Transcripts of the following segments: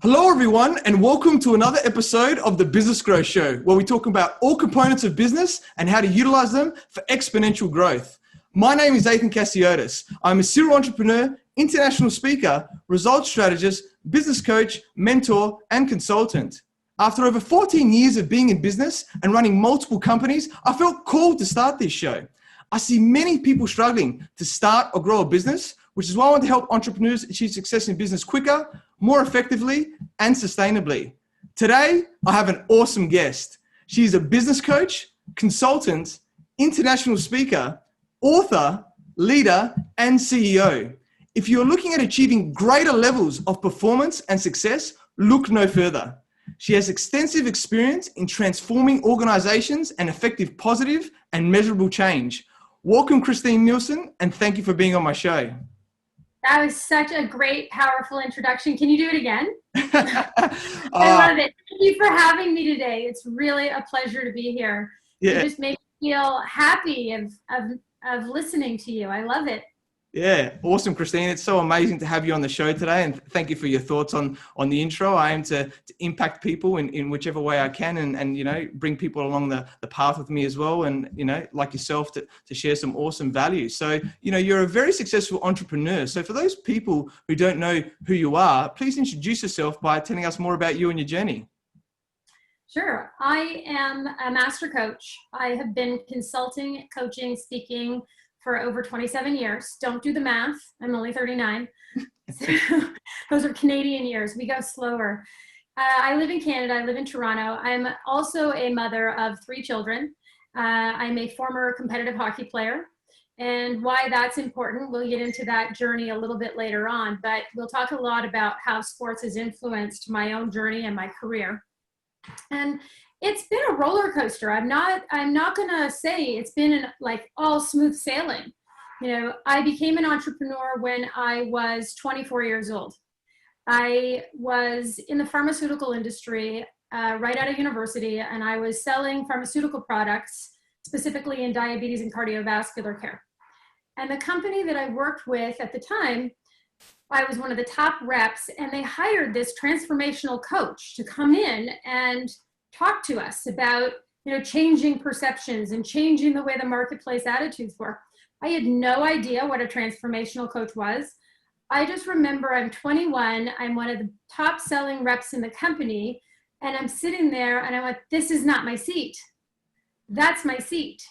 Hello, everyone, and welcome to another episode of the Business Growth Show, where we talk about all components of business and how to utilize them for exponential growth. My name is Athin Cassiotis. I'm a serial entrepreneur, international speaker, results strategist, business coach, mentor, and consultant. After over 14 years of being in business and running multiple companies, I felt called to start this show. I see many people struggling to start or grow a business, which is why I want to help entrepreneurs achieve success in business quicker, more effectively, and sustainably. Today, I have an awesome guest. She is a business coach, consultant, international speaker, author, leader, and CEO. If you're looking at achieving greater levels of performance and success, look no further. She has extensive experience in transforming organizations and effective positive and measurable change. Welcome, Christine Nielsen, and thank you for being on my show. That was such a great, powerful introduction. Can you do it again? I love it. Thank you for having me today. It's really a pleasure to be here. Yeah. You just make me feel happy of listening to you. I love it. Yeah, awesome, Christine. It's so amazing to have you on the show today, and thank you for your thoughts on the intro. I aim to impact people in whichever way I can, and bring people along the path with me as well, and like yourself to share some awesome value. So you're a very successful entrepreneur. So for those people who don't know who you are, please introduce yourself by telling us more about you and your journey. Sure. I am a master coach. I have been consulting, coaching, speaking for over 27 years. Don't do the math. I'm only 39. So, those are Canadian years. We go slower. I live in Canada. I live in Toronto. I'm also a mother of 3 children. I'm a former competitive hockey player. And why that's important, we'll get into that journey a little bit later on. But we'll talk a lot about how sports has influenced my own journey and my career. And it's been a roller coaster. I'm not gonna say it's been like all smooth sailing. I became an entrepreneur when I was 24 years old. I was in the pharmaceutical industry right out of university, and I was selling pharmaceutical products, specifically in diabetes and cardiovascular care. And the company that I worked with at the time, I was one of the top reps, and they hired this transformational coach to come in and talk to us about, changing perceptions and changing the way the marketplace attitudes were. I had no idea what a transformational coach was. I just remember I'm 21, I'm one of the top selling reps in the company, and I'm sitting there and I went, this is not my seat. That's my seat.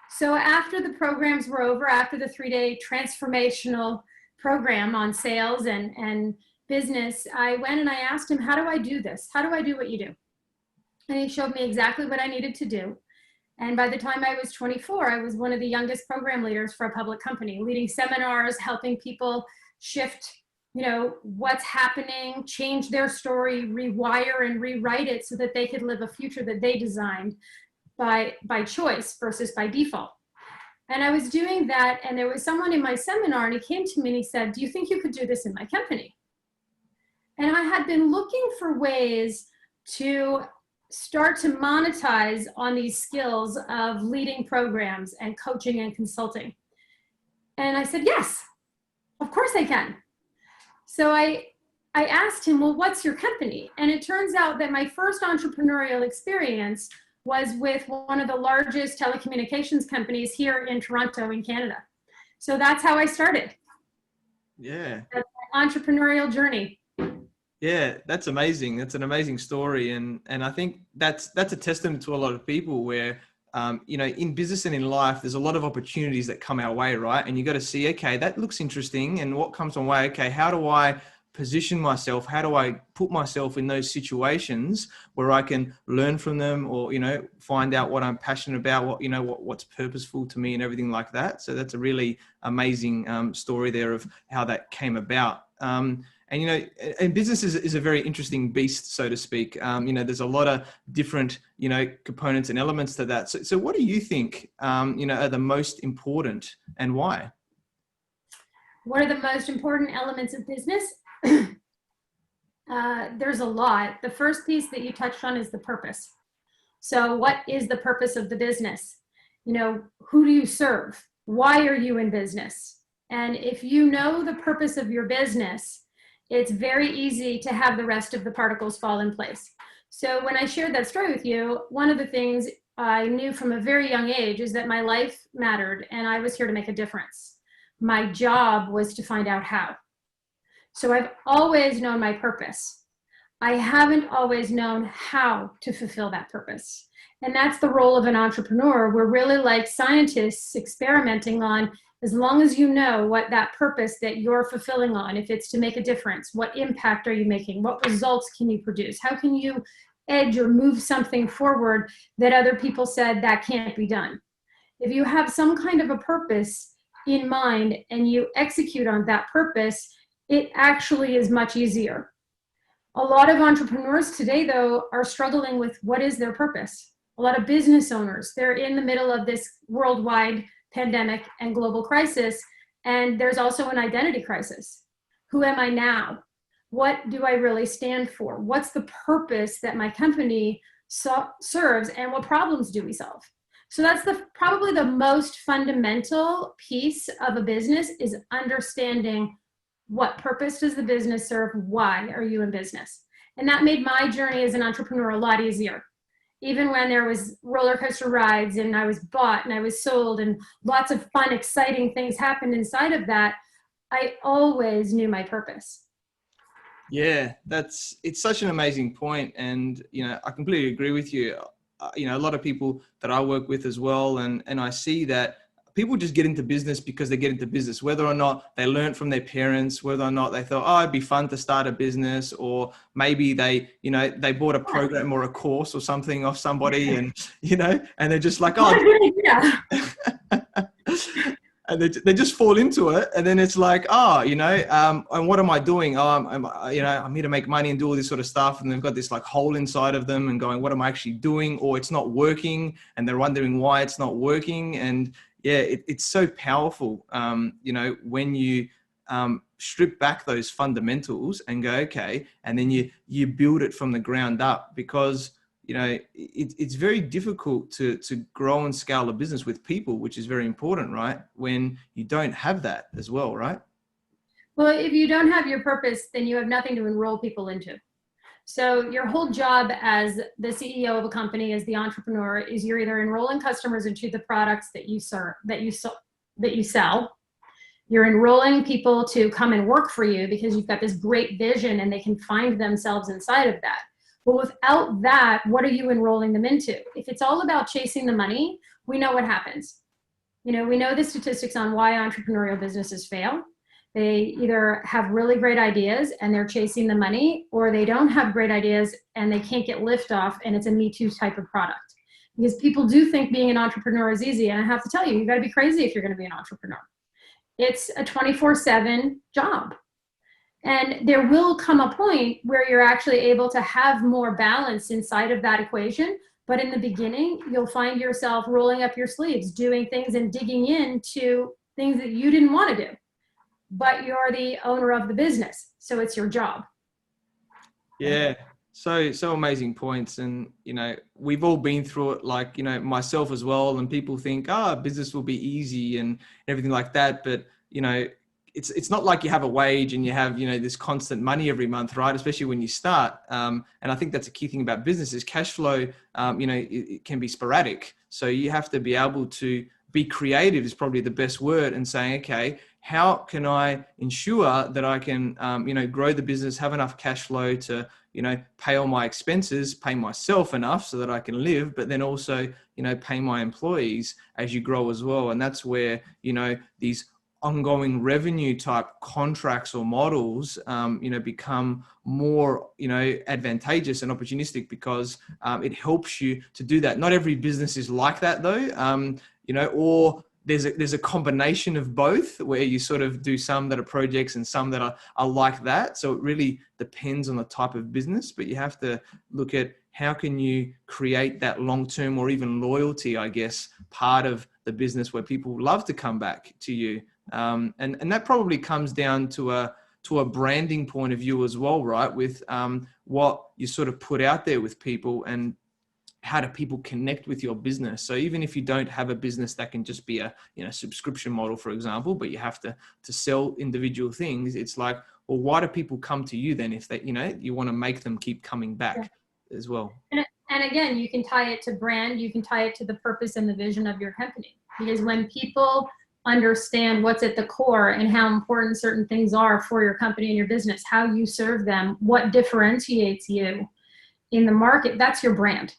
So after the programs were over, after the 3-day transformational program on sales and business, I went and I asked him, how do I do this? How do I do what you do? And he showed me exactly what I needed to do. And by the time I was 24, I was one of the youngest program leaders for a public company, leading seminars, helping people shift, what's happening, change their story, rewire and rewrite it so that they could live a future that they designed by choice versus by default. And I was doing that, and there was someone in my seminar, and he came to me and he said, do you think you could do this in my company? And I had been looking for ways to start to monetize on these skills of leading programs and coaching and consulting. And I said, yes, of course I can. So I asked him, well, what's your company? And it turns out that my first entrepreneurial experience was with one of the largest telecommunications companies here in Toronto in Canada. So that's how I started. Yeah. That's my entrepreneurial journey. Yeah, that's amazing. That's an amazing story. And I think that's a testament to a lot of people where, in business and in life, there's a lot of opportunities that come our way, right? And you got to see, okay, that looks interesting. And what comes my way? Okay, how do I position myself? How do I put myself in those situations where I can learn from them or, find out what I'm passionate about, what's purposeful to me and everything like that. So that's a really amazing story there of how that came about. And business is a very interesting beast, so to speak. There's a lot of different, components and elements to that. So what do you think, are the most important and why? What are the most important elements of business? There's a lot. The first piece that you touched on is the purpose. So what is the purpose of the business? Who do you serve? Why are you in business? And if you know the purpose of your business, it's very easy to have the rest of the particles fall in place. So when I shared that story with you, one of the things I knew from a very young age is that my life mattered and I was here to make a difference. My job was to find out how. So I've always known my purpose. I haven't always known how to fulfill that purpose. And that's the role of an entrepreneur. We're really like scientists experimenting on, as long as you know what that purpose that you're fulfilling on, if it's to make a difference, what impact are you making? What results can you produce? How can you edge or move something forward that other people said that can't be done? If you have some kind of a purpose in mind and you execute on that purpose, it actually is much easier. A lot of entrepreneurs today, though, are struggling with what is their purpose. A lot of business owners, they're in the middle of this worldwide pandemic and global crisis, and there's also an identity crisis. Who am I now? What do I really stand for? What's the purpose that my company serves, and what problems do we solve? So that's probably the most fundamental piece of a business, is understanding what purpose does the business serve? Why are you in business? And that made my journey as an entrepreneur a lot easier. Even when there was roller coaster rides and I was bought and I was sold and lots of fun, exciting things happened inside of that, I always knew my purpose. Yeah, it's such an amazing point. And, I completely agree with you. A lot of people that I work with as well. And I see that people just get into business because they get into business, whether or not they learned from their parents, whether or not they thought, oh, it'd be fun to start a business, or maybe they bought a program or a course or something off somebody and they're just like, oh, yeah. And they just fall into it. And then it's like, and what am I doing? I'm here to make money and do all this sort of stuff. And they've got this like hole inside of them and going, what am I actually doing? Or it's not working. And they're wondering why it's not working. And yeah, it's so powerful, when you strip back those fundamentals and go, okay, and then you build it from the ground up, because, it's very difficult to grow and scale a business with people, which is very important, right? When you don't have that as well, right? Well, if you don't have your purpose, then you have nothing to enroll people into. So your whole job as the CEO of a company, as the entrepreneur, is you're either enrolling customers into the products that you serve, that you sell. You're enrolling people to come and work for you because you've got this great vision and they can find themselves inside of that. But without that, what are you enrolling them into? If it's all about chasing the money, we know what happens. We know the statistics on why entrepreneurial businesses fail. They either have really great ideas and they're chasing the money, or they don't have great ideas and they can't get liftoff and it's a Me Too type of product. Because people do think being an entrepreneur is easy. And I have to tell you, you got to be crazy if you're going to be an entrepreneur. It's a 24/7 job. And there will come a point where you're actually able to have more balance inside of that equation. But in the beginning, you'll find yourself rolling up your sleeves, doing things and digging into things that you didn't want to do. But you're the owner of the business, so it's your job. Yeah, so amazing points. And we've all been through it, like myself as well. And people think, business will be easy and everything like that. But it's not like you have a wage and you have this constant money every month, right? Especially when you start. And I think that's a key thing about business is cash flow. It can be sporadic, so you have to be able to be creative, is probably the best word, and saying, okay, how can I ensure that I can, grow the business, have enough cash flow to, pay all my expenses, pay myself enough so that I can live, but then also, pay my employees as you grow as well. And that's where, these ongoing revenue type contracts or models, become more, advantageous and opportunistic, because it helps you to do that. Not every business is like that though, or there's a combination of both, where you sort of do some that are projects and some that are like that. So it really depends on the type of business, but you have to look at how can you create that long-term or even loyalty, I guess, part of the business where people love to come back to you. And that probably comes down to a branding point of view as well, right? With what you sort of put out there with people and how do people connect with your business. So even if you don't have a business that can just be a subscription model, for example, but you have to sell individual things, it's like, Or why do people come to you then if they, you want to make them keep coming back as well? And again, you can tie it to brand, you can tie it to the purpose and the vision of your company. Because when people understand what's at the core and how important certain things are for your company and your business, how you serve them, what differentiates you in the market, that's your brand.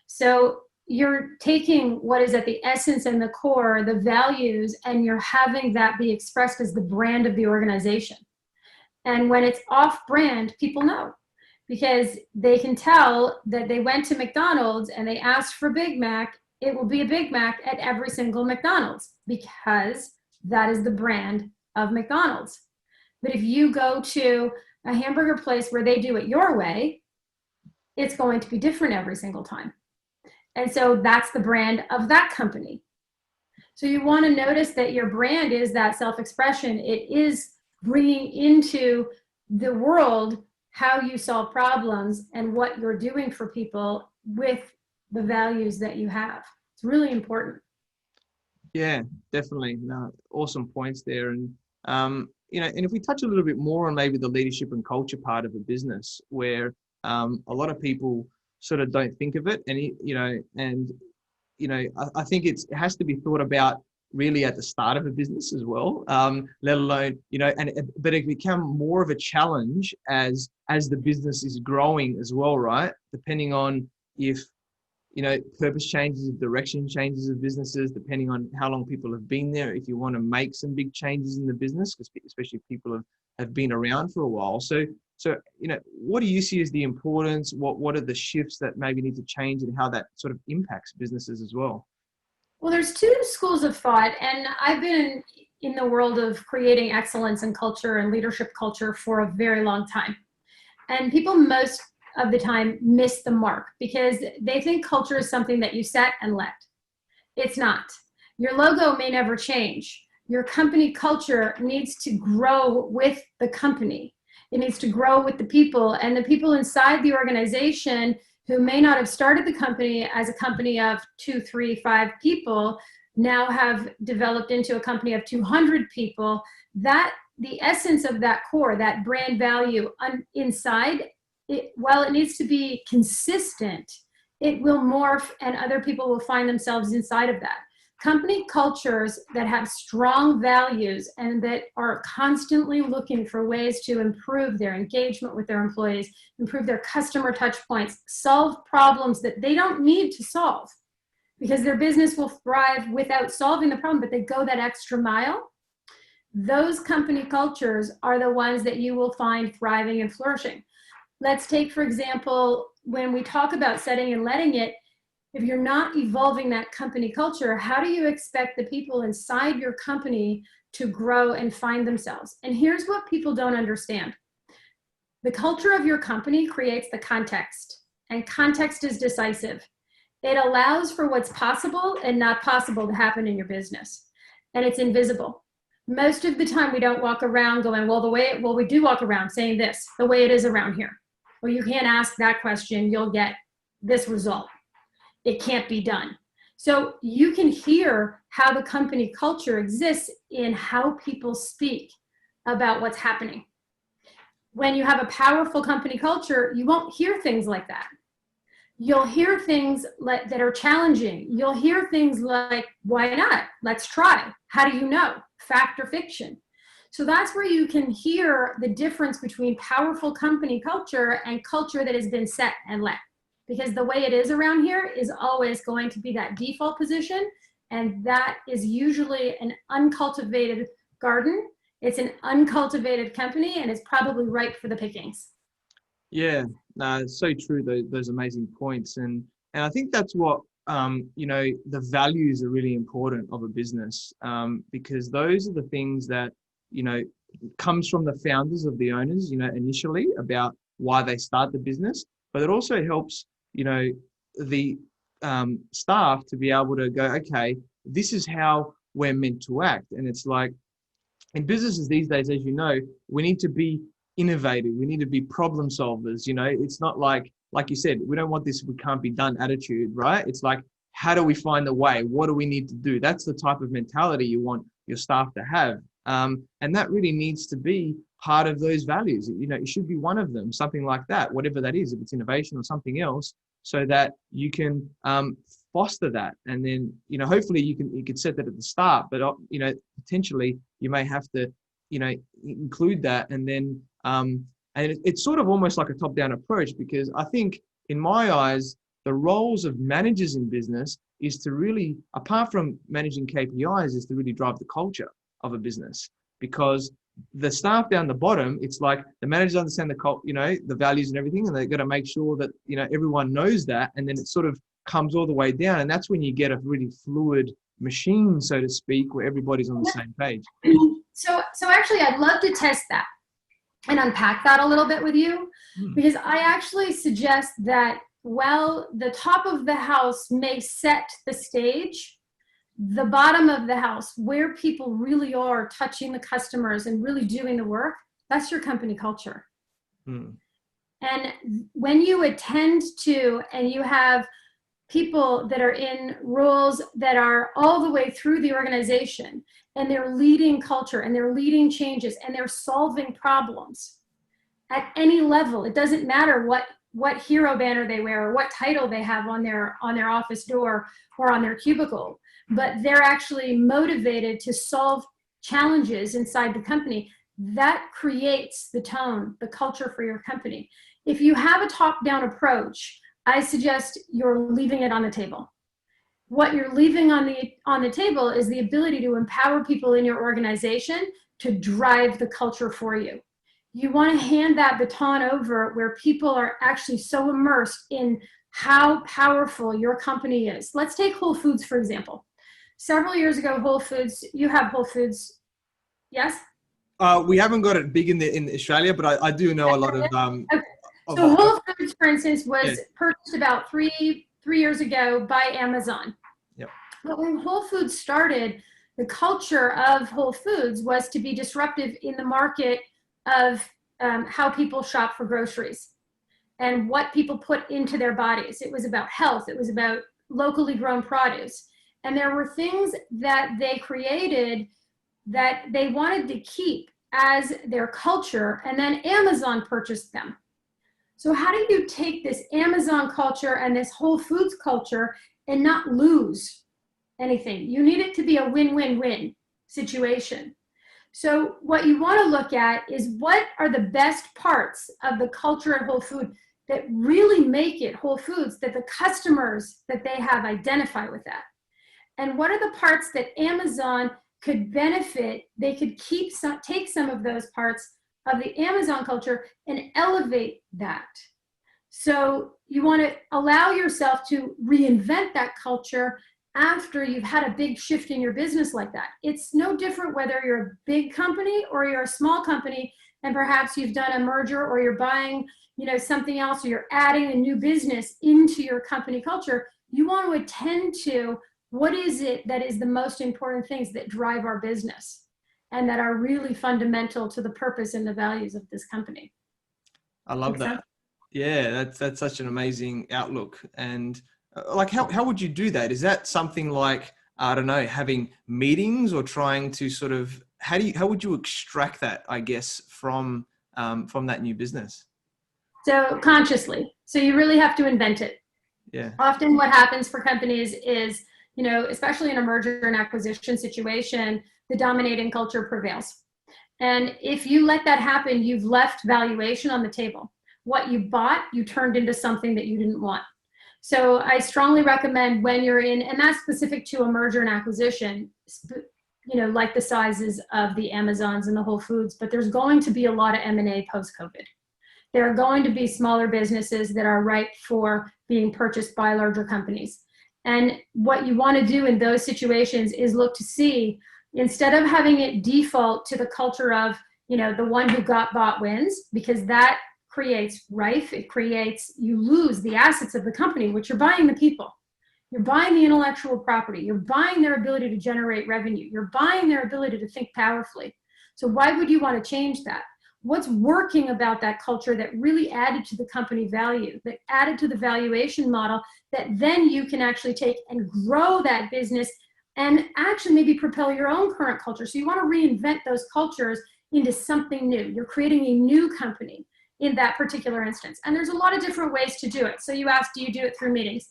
So you're taking what is at the essence and the core, the values, and you're having that be expressed as the brand of the organization. And when it's off brand, people know, because they can tell that they went to McDonald's and they asked for Big Mac. It will be a Big Mac at every single McDonald's because that is the brand of McDonald's. But if you go to a hamburger place where they do it your way, it's going to be different every single time. And so that's the brand of that company. So you want to notice that your brand is that self-expression. It is bringing into the world how you solve problems and what you're doing for people with the values that you have. It's really important. Yeah, definitely. No, awesome points there. And, and if we touch a little bit more on maybe the leadership and culture part of a business where a lot of people sort of don't think of it. And, I think it has to be thought about really at the start of a business as well, let alone, but it become more of a challenge as the business is growing as well, right? Depending on if, purpose changes, direction changes of businesses, depending on how long people have been there, if you want to make some big changes in the business, especially if people have been around for a while. So, what do you see as the importance? What are the shifts that maybe need to change and how that sort of impacts businesses as well? Well, there's two schools of thought, and I've been in the world of creating excellence and culture and leadership culture for a very long time. And people most of the time miss the mark because they think culture is something that you set and let. It's not. Your logo may never change. Your company culture needs to grow with the company. It needs to grow with the people, and the people inside the organization who may not have started the company as a company of 2, 3, 5 people now have developed into a company of 200 people. That the essence of that core, that brand value inside, while it needs to be consistent, it will morph and other people will find themselves inside of that. Company cultures that have strong values and that are constantly looking for ways to improve their engagement with their employees, improve their customer touch points, solve problems that they don't need to solve because their business will thrive without solving the problem, but they go that extra mile. Those company cultures are the ones that you will find thriving and flourishing. Let's take, for example, when we talk about setting and letting it, if you're not evolving that company culture, how do you expect the people inside your company to grow and find themselves? And here's what people don't understand. The culture of your company creates the context, and context is decisive. It allows for what's possible and not possible to happen in your business, and it's invisible. Most of the time we don't walk around going, we do walk around saying this, the way it is around here. Well, you can't ask that question, you'll get this result. It can't be done. So you can hear how the company culture exists in how people speak about what's happening. When you have a powerful company culture, you won't hear things like that. You'll hear things that are challenging. You'll hear things like, why not? Let's try. How do you know? Fact or fiction? So that's where you can hear the difference between powerful company culture and culture that has been set and let. Because the way it is around here is always going to be that default position. And that is usually an uncultivated garden. It's an uncultivated company, and it's probably ripe for the pickings. Yeah, it's so true, those amazing points. And I think that's what, the values are really important of a business because those are the things that, comes from the founders of the owners, initially about why they start the business. But it also helps the staff to be able to go, okay, this is how we're meant to act. And it's like in businesses these days, as you know, we need to be innovative. We need to be problem solvers. It's not like you said, we don't want this, we can't be done attitude, right? It's like, how do we find the way? What do we need to do? That's the type of mentality you want your staff to have. And that really needs to be part of those values. It should be one of them, something like that, whatever that is, if it's innovation or something else, so that you can foster that. And then, hopefully you can set that at the start, but, potentially you may have to, include that. And then, and it's sort of almost like a top-down approach, because I think in my eyes, the roles of managers in business is to really, apart from managing KPIs, is to really drive the culture of a business. Because the staff down the bottom, it's like the managers understand the values and everything, and they've got to make sure that, everyone knows that, and then it sort of comes all the way down. And that's when you get a really fluid machine, so to speak, where everybody's on the same page. So actually, I'd love to test that and unpack that a little bit with you, because I actually suggest that while the top of the house may set the stage, the bottom of the house, where people really are touching the customers and really doing the work, that's your company culture. And when you attend to, and you have people that are in roles that are all the way through the organization, and they're leading culture, and they're leading changes, and they're solving problems at any level. It doesn't matter what hero banner they wear or what title they have on their office door or on their cubicle, but they're actually motivated to solve challenges inside the company. That creates the tone, the culture for your company. If you have a top-down approach, I suggest you're leaving it on the table. What you're leaving on the table is the ability to empower people in your organization to drive the culture for you. You want to hand that baton over where people are actually so immersed in how powerful your company is. Let's take Whole Foods, for example. Several years ago, Whole Foods, you have Whole Foods, yes? We haven't got it big in Australia, but I do know a lot of... Okay. So Whole Foods, for instance, was purchased about three years ago by Amazon. Yep. But when Whole Foods started, the culture of Whole Foods was to be disruptive in the market of how people shop for groceries and what people put into their bodies. It was about health. It was about locally grown produce. And there were things that they created that they wanted to keep as their culture, and then Amazon purchased them. So how do you take this Amazon culture and this Whole Foods culture and not lose anything? You need it to be a win-win-win situation. So what you want to look at is, what are the best parts of the culture at Whole Foods that really make it Whole Foods, that the customers that they have identify with that? And what are the parts that Amazon could benefit? They could take some of those parts of the Amazon culture and elevate that. So you want to allow yourself to reinvent that culture after you've had a big shift in your business like that. It's no different whether you're a big company or you're a small company, and perhaps you've done a merger, or you're buying, something else, or you're adding a new business into your company culture. You want to attend to what is it that is the most important things that drive our business and that are really fundamental to the purpose and the values of this company. I love that. Yeah, that's such an amazing outlook. And like, how would you do that? Is that something like, I don't know, having meetings, or trying to sort of, how would you extract that, I guess, from that new business? So consciously. So you really have to invent it. Yeah. Often what happens for companies is, especially in a merger and acquisition situation, the dominating culture prevails. And if you let that happen, you've left valuation on the table. What you bought, you turned into something that you didn't want. So I strongly recommend, when you're in, and that's specific to a merger and acquisition, like the sizes of the Amazons and the Whole Foods, but there's going to be a lot of M&A post-COVID. There are going to be smaller businesses that are ripe for being purchased by larger companies. And what you want to do in those situations is look to see, instead of having it default to the culture of, the one who got bought wins, because that creates rife, you lose the assets of the company, which you're buying the people. You're buying the intellectual property. You're buying their ability to generate revenue. You're buying their ability to think powerfully. So why would you want to change that? What's working about that culture that really added to the company value, that added to the valuation model, that then you can actually take and grow that business and actually maybe propel your own current culture? So you want to reinvent those cultures into something new. You're creating a new company in that particular instance. And there's a lot of different ways to do it. So you asked, do you do it through meetings?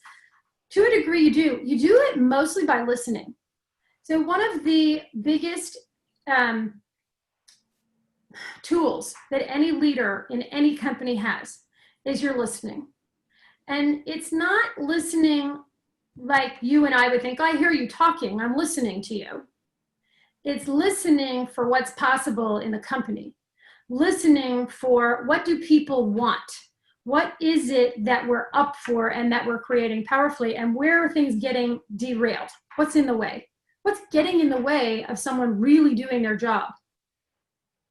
To a degree, you do. You do it mostly by listening. So one of the biggest tools that any leader in any company has is your listening. And it's not listening like you and I would think, I hear you talking, I'm listening to you. It's listening for what's possible in the company. Listening for what do people want? What is it that we're up for and that we're creating powerfully? And where are things getting derailed? What's in the way? What's getting in the way of someone really doing their job?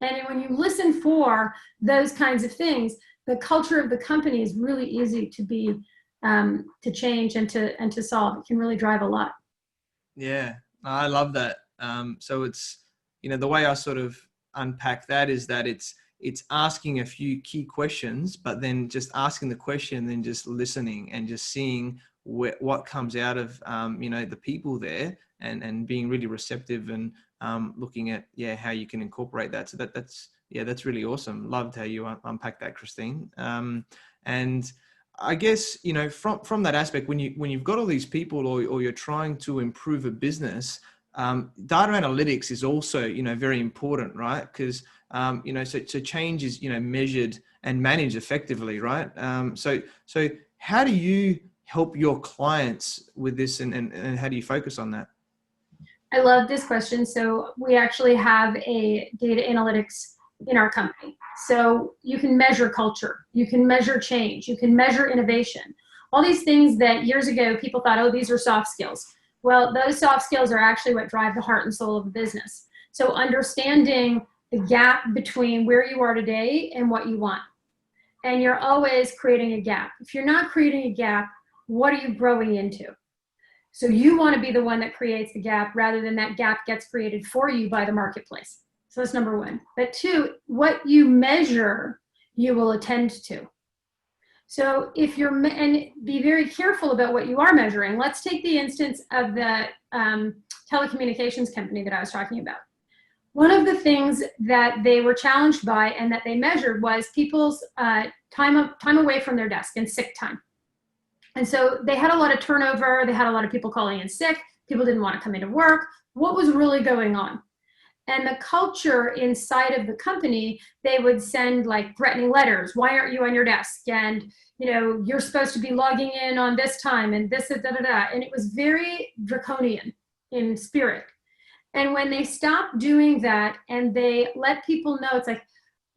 And when you listen for those kinds of things, the culture of the company is really easy to be to change and to solve. It can really drive a lot. Yeah, I love that. So it's, the way I sort of unpack that is that it's asking a few key questions, but then just asking the question, then just listening and just seeing what comes out of, the people there and being really receptive and looking at, how you can incorporate that. So that's really awesome. Loved how you unpack that, Christine. And I guess, from that aspect, when you've got all these people or you're trying to improve a business, data analytics is also, very important, right? Because, so change is, measured and managed effectively, right? So how do you help your clients with this and how do you focus on that? I love this question. So we actually have a data analytics in our company. So you can measure culture, you can measure change, you can measure innovation. All these things that years ago people thought, oh, these are soft skills. Well, those soft skills are actually what drive the heart and soul of the business. So understanding the gap between where you are today and what you want. And you're always creating a gap. If you're not creating a gap, what are you growing into? So you want to be the one that creates the gap rather than that gap gets created for you by the marketplace. So that's number one. But two, what you measure, you will attend to. So if you're, and be very careful about what you are measuring. Let's take the instance of the telecommunications company that I was talking about. One of the things that they were challenged by and that they measured was people's time away from their desk and sick time. And so they had a lot of turnover. They had a lot of people calling in sick. People didn't want to come into work. What was really going on? And the culture inside of the company, they would send like threatening letters. Why aren't you on your desk? And, you're supposed to be logging in on this time and this, da. And it was very draconian in spirit. And when they stopped doing that and they let people know, it's like,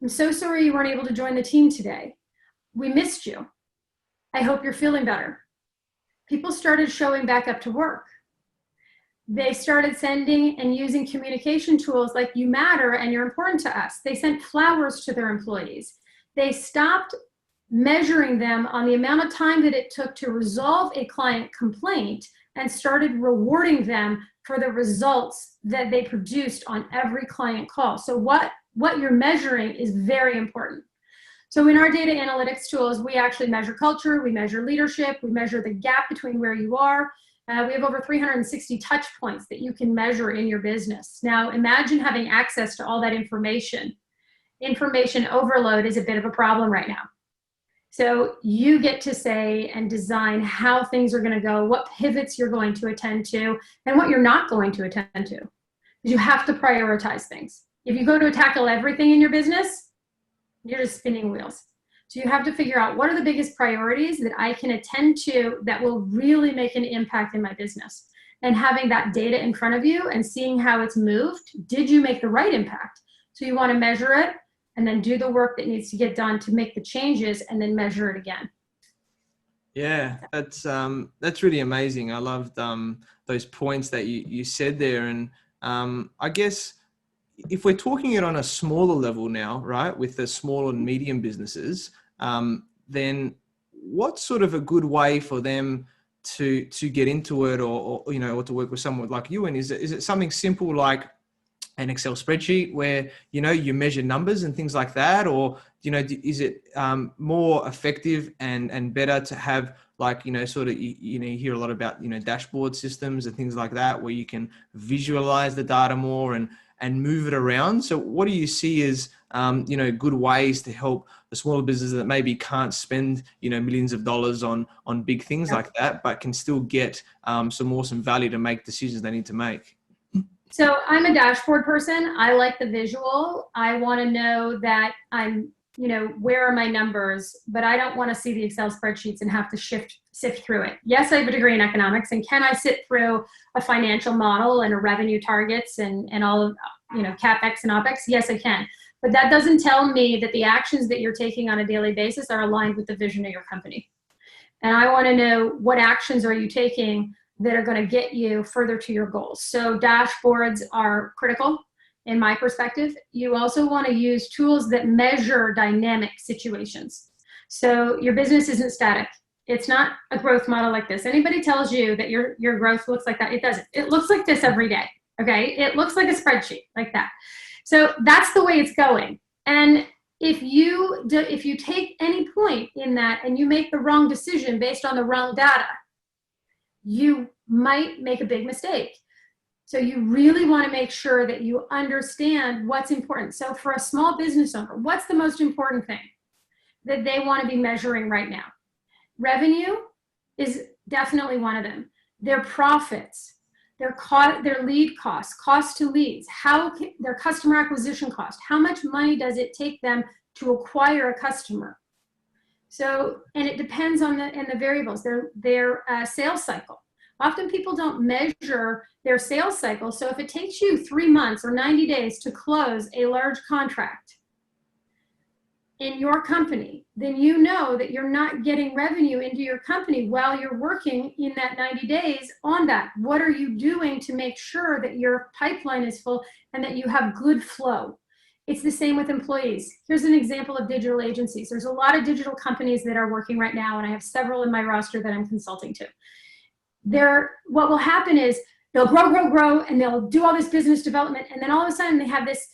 I'm so sorry you weren't able to join the team today. We missed you. I hope you're feeling better. People started showing back up to work. They started sending and using communication tools like you matter and you're important to us. They sent flowers to their employees. They stopped measuring them on the amount of time that it took to resolve a client complaint and started rewarding them for the results that they produced on every client call. So what you're measuring is very important. So in our data analytics tools, we actually measure culture, we measure leadership, we measure the gap between where you are. We have over 360 touch points that you can measure in your business. Now imagine having access to all that information. Information overload is a bit of a problem right now. So you get to say and design how things are going to go, what pivots you're going to attend to, and what you're not going to attend to. Because you have to prioritize things. If you go to tackle everything in your business, you're just spinning wheels. So you have to figure out what are the biggest priorities that I can attend to that will really make an impact in my business. And having that data in front of you and seeing how it's moved, did you make the right impact? So you want to measure it and then do the work that needs to get done to make the changes and then measure it again. Yeah, that's really amazing. I loved those points that you said there. And I guess if we're talking it on a smaller level now, right, with the small and medium businesses, then what's sort of a good way for them to get into it or to work with someone like you? And is it something simple like an Excel spreadsheet where, you measure numbers and things like that? Or, is it more effective and better to have like, sort of, you hear a lot about, dashboard systems and things like that, where you can visualize the data more and move it around. So what do you see as, good ways to help the smaller businesses that maybe can't spend, millions of dollars on big things like that, but can still get some awesome value to make decisions they need to make? So I'm a dashboard person. I like the visual. I want to know that I'm, where are my numbers, but I don't want to see the Excel spreadsheets and have to sift through it. Yes, I have a degree in economics, and can I sit through a financial model and a revenue targets and all of, CapEx and OpEx? Yes, I can. But that doesn't tell me that the actions that you're taking on a daily basis are aligned with the vision of your company. And I want to know, what actions are you taking that are going to get you further to your goals? So dashboards are critical in my perspective. You also want to use tools that measure dynamic situations. So your business isn't static. It's not a growth model like this. Anybody tells you that your growth looks like that, it doesn't. It looks like this every day. Okay. It looks like a spreadsheet like that. So that's the way it's going. And if you take any point in that and you make the wrong decision based on the wrong data, you might make a big mistake. So you really want to make sure that you understand what's important. So for a small business owner, what's the most important thing that they want to be measuring right now? Revenue is definitely one of them. Their profits, their lead costs, cost to leads, their customer acquisition cost, how much money does it take them to acquire a customer? So, and it depends on the variables, their sales cycle. Often people don't measure their sales cycle. So if it takes you 3 months or 90 days to close a large contract in your company, then you know that you're not getting revenue into your company while you're working in that 90 days on that. What are you doing to make sure that your pipeline is full and that you have good flow? It's the same with employees. Here's an example of digital agencies. There's a lot of digital companies that are working right now, and I have several in my roster that I'm consulting to. What will happen is they'll grow, and they'll do all this business development, and then all of a sudden they have this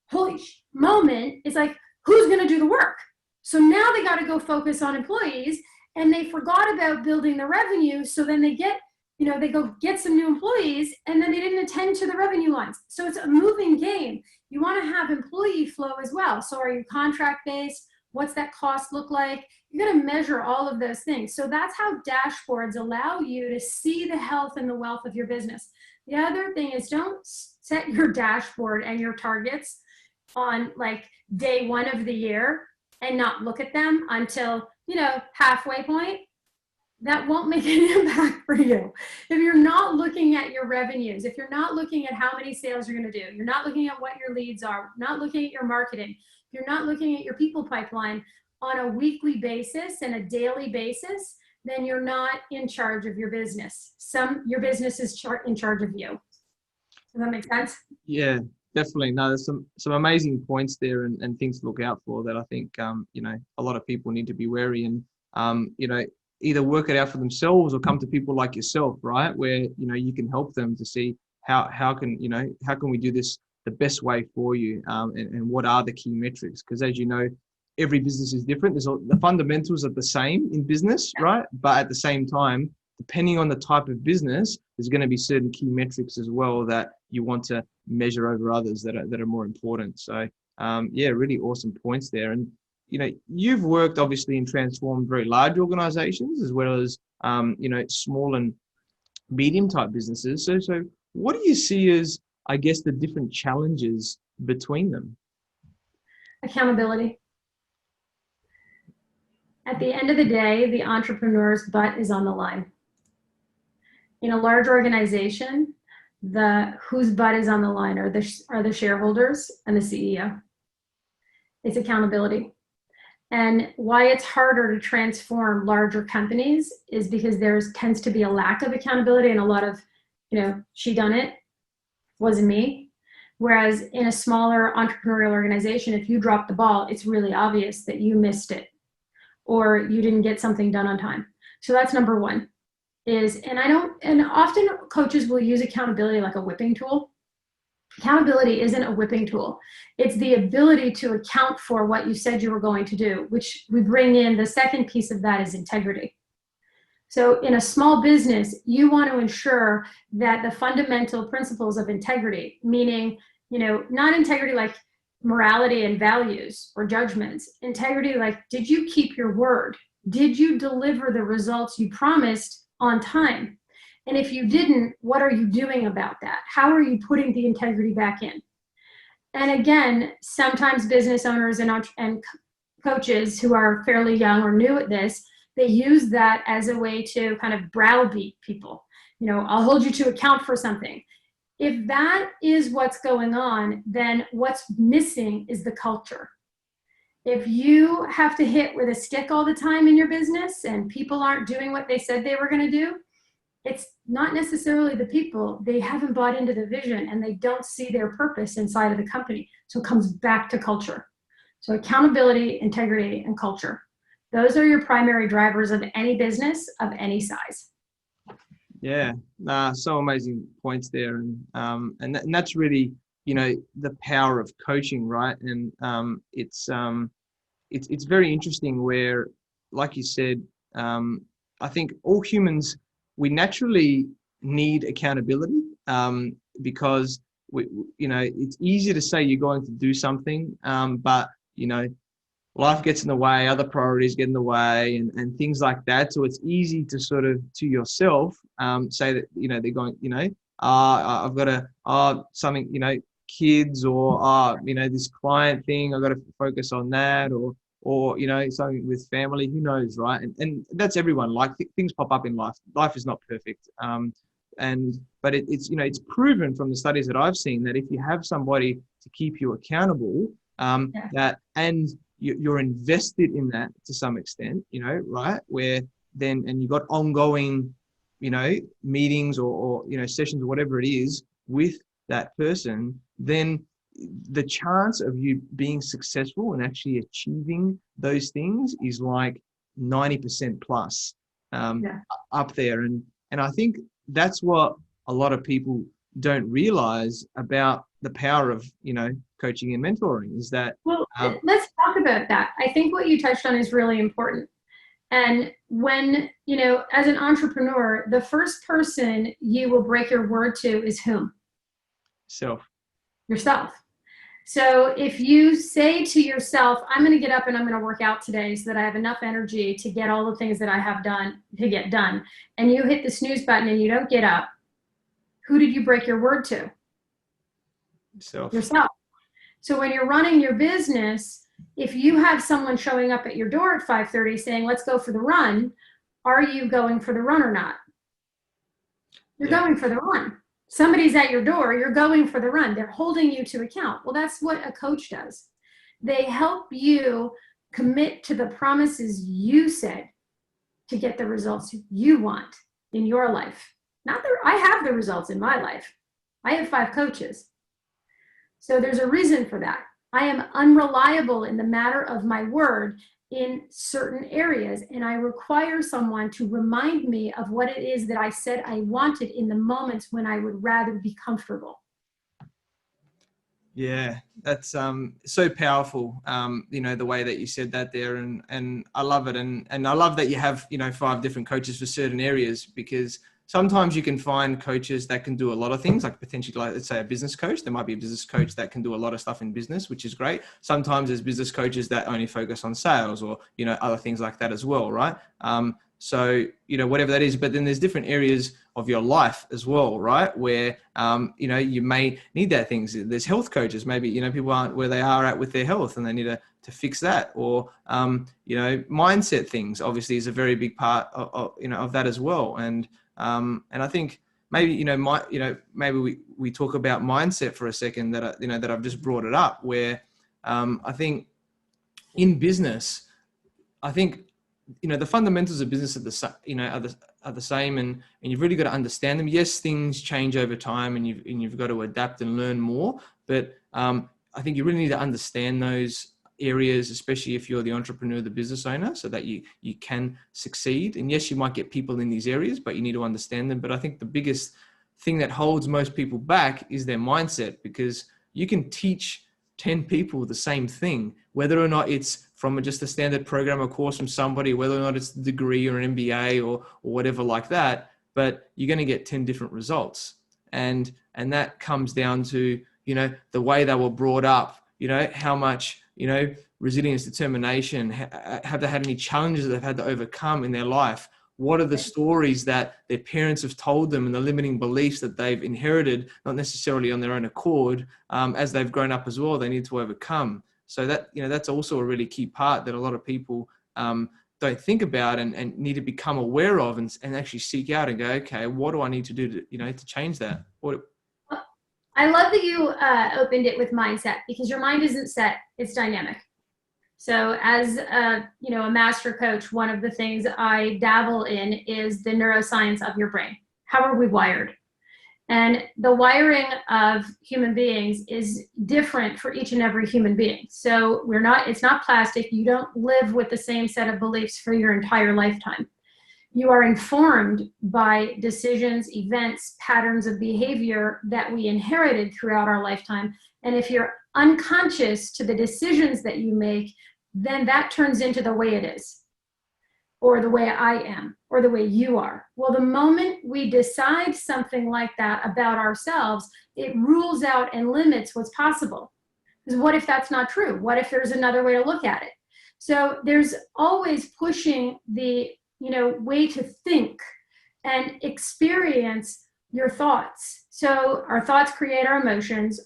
holy moment. It's like, who's going to do the work? So now they got to go focus on employees, and they forgot about building the revenue. So then they they go get some new employees, and then they didn't attend to the revenue lines. So it's a moving game. You want to have employee flow as well. So are you contract-based? What's that cost look like? You're going to measure all of those things. So that's how dashboards allow you to see the health and the wealth of your business. The other thing is, don't set your dashboard and your targets on like day one of the year and not look at them until, halfway point. That won't make an impact for you. If you're not looking at your revenues, if you're not looking at how many sales you're going to do, you're not looking at what your leads are, not looking at your marketing, you're not looking at your people pipeline on a weekly basis and a daily basis, then you're not in charge of your business. Your business is in charge of you. Does that make sense? Yeah, definitely. No, there's some amazing points there and things to look out for that I think, a lot of people need to be wary and, either work it out for themselves or come to people like yourself, right? Where, you can help them to see how can we do this the best way for you, and what are the key metrics? Because as you know, every business is different. The fundamentals are the same in business, right? But at the same time, depending on the type of business, there's going to be certain key metrics as well that you want to measure over others that are more important. So really awesome points there. And you've worked obviously and transformed very large organizations as well as small and medium type businesses. So what do you see as, I guess, the different challenges between them? Accountability. At the end of the day, the entrepreneur's butt is on the line. In a large organization, whose butt is on the line are the shareholders and the CEO. It's accountability. And why it's harder to transform larger companies is because there tends to be a lack of accountability and a lot of, she done it, wasn't me. Whereas in a smaller entrepreneurial organization, if you drop the ball, it's really obvious that you missed it or you didn't get something done on time. So that's number one. And often coaches will use accountability like a whipping tool. Accountability isn't a whipping tool. It's the ability to account for what you said you were going to do, which we bring in. The second piece of that is integrity. So in a small business, you want to ensure that the fundamental principles of integrity, meaning, not integrity like morality and values or judgments. Integrity like, did you keep your word? Did you deliver the results you promised on time? And if you didn't, what are you doing about that? How are you putting the integrity back in? And again, sometimes business owners and coaches who are fairly young or new at this, they use that as a way to kind of browbeat people. I'll hold you to account for something. If that is what's going on, then what's missing is the culture. If you have to hit with a stick all the time in your business and people aren't doing what they said they were going to do, it's not necessarily the people. They haven't bought into the vision and they don't see their purpose inside of the company. So it comes back to culture. So accountability, integrity, and culture. Those are your primary drivers of any business of any size. Yeah, so amazing points there. And that's really, the power of coaching, right? And it's very interesting where, like you said, I think all humans, we naturally need accountability because it's easy to say you're going to do something, but life gets in the way, other priorities get in the way, and things like that. So it's easy to sort of to yourself say that they're going, I've got to something, kids, or this client thing, I've got to focus on that, or something with family, who knows, right? And that's everyone. Like things pop up in life. Life is not perfect. But it's proven from the studies that I've seen that if you have somebody to keep you accountable, that and you're invested in that to some extent, right? Where then, and you've got ongoing, meetings or sessions or whatever it is with that person, then the chance of you being successful and actually achieving those things is like 90% plus up there. And I think that's what a lot of people don't realize about the power of, coaching and mentoring is that. Well, let's talk about that. I think what you touched on is really important. And when, as an entrepreneur, the first person you will break your word to is whom? Yourself. So if you say to yourself, I'm going to get up and I'm going to work out today so that I have enough energy to get all the things that I have done to get done, and you hit the snooze button and you don't get up, who did you break your word to? Yourself. So when you're running your business, if you have someone showing up at your door at 5:30 saying, let's go for the run, are you going for the run or not? You're going for the run. Somebody's at your door, you're going for the run. They're holding you to account. Well, that's what a coach does. They help you commit to the promises you said to get the results you want in your life. Not that I have the results in my life. I have 5 coaches. So there's a reason for that. I am unreliable in the matter of my word in certain areas, and I require someone to remind me of what it is that I said I wanted in the moments when I would rather be comfortable. Yeah, that's so powerful. The way that you said that there, and I love it, and I love that you have 5 different coaches for certain areas, because sometimes you can find coaches that can do a lot of things, like potentially, like, let's say a business coach. There might be a business coach that can do a lot of stuff in business, which is great. Sometimes there's business coaches that only focus on sales or, other things like that as well, right? So, whatever that is, but then there's different areas of your life as well, right? Where, you may need that things. There's health coaches, maybe, people aren't where they are at with their health and they need to fix that, or, mindset things obviously is a very big part of that as well. And I think maybe, maybe we talk about mindset for a second, that I've just brought it up, where, I think in business, the fundamentals of business are the same, and you've really got to understand them. Yes, things change over time, and you've got to adapt and learn more. But I think you really need to understand those areas, especially if you're the entrepreneur, the business owner, so that you can succeed. And yes, you might get people in these areas, but you need to understand them. But I think the biggest thing that holds most people back is their mindset, because you can teach 10 people the same thing, whether or not it's from just a standard program or course from somebody, whether or not it's a degree or an MBA or whatever like that, but you're going to get 10 different results. And that comes down to, the way they were brought up, how much, resilience, determination, have they had any challenges that they've had to overcome in their life? What are the stories that their parents have told them and the limiting beliefs that they've inherited, not necessarily on their own accord, as they've grown up as well, they need to overcome. So that, that's also a really key part that a lot of people don't think about and need to become aware of and actually seek out and go, okay, what do I need to do to, to change that? I love that you opened it with mindset, because your mind isn't set, it's dynamic. So as a master coach, one of the things I dabble in is the neuroscience of your brain. How are we wired? And the wiring of human beings is different for each and every human being. So it's not plastic. You don't live with the same set of beliefs for your entire lifetime. You are informed by decisions, events, patterns of behavior that we inherited throughout our lifetime. And if you're unconscious to the decisions that you make, then that turns into the way it is, or the way I am, or the way you are. Well, the moment we decide something like that about ourselves, it rules out and limits what's possible. Because what if that's not true? What if there's another way to look at it? So there's always pushing the way to think and experience your thoughts. So our thoughts create our emotions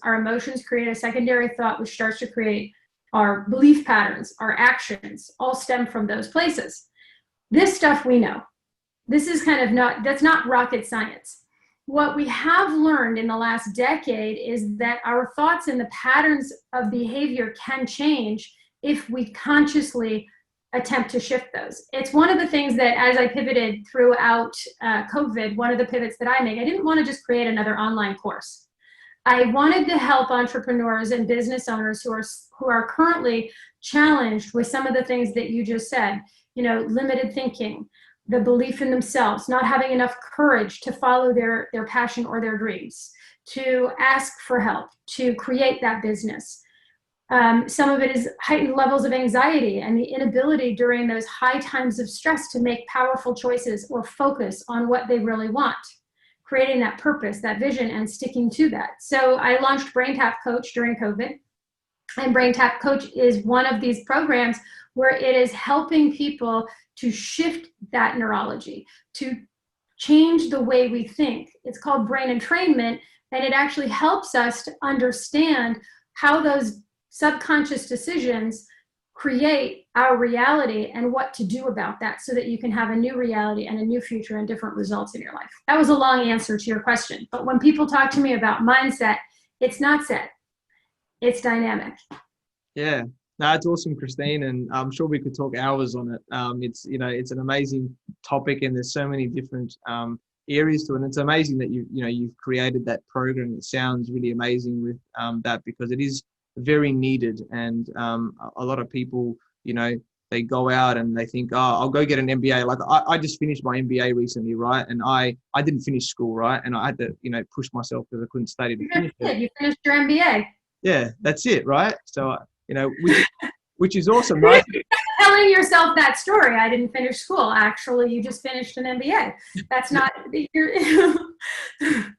create a secondary thought, which starts to create our belief patterns, our actions, all stem from those places. This stuff we know. This is that's not rocket science. What we have learned in the last decade is that our thoughts and the patterns of behavior can change if we consciously attempt to shift those. It's one of the things that, as I pivoted throughout COVID, one of the pivots that I make, I didn't want to just create another online course. I wanted to help entrepreneurs and business owners who are currently challenged with some of the things that you just said, limited thinking, the belief in themselves, not having enough courage to follow their passion or their dreams, to ask for help, to create that business. Some of it is heightened levels of anxiety and the inability during those high times of stress to make powerful choices or focus on what they really want, creating that purpose, that vision, and sticking to that. So I launched BrainTap Coach during COVID. And BrainTap Coach is one of these programs where it is helping people to shift that neurology, to change the way we think. It's called brain entrainment, and it actually helps us to understand how those subconscious decisions create our reality and what to do about that so that you can have a new reality and a new future and different results in your life. That was a long answer to your question. But when people talk to me about mindset, it's not set. It's dynamic. Yeah, no, it's awesome, Christine. And I'm sure we could talk hours on it. It's an amazing topic and there's so many different areas to it. And it's amazing that you've created that program. It sounds really amazing with that, because it is very needed. And a lot of people, they go out and they think, oh, I'll go get an MBA. Like I just finished my MBA recently, right? And I didn't finish school, right? And I had to, push myself because I couldn't study to finish it. You finished your MBA. Yeah, that's it, right? So, which is awesome, right? Telling yourself that story, I didn't finish school. Actually, you just finished an MBA. That's not.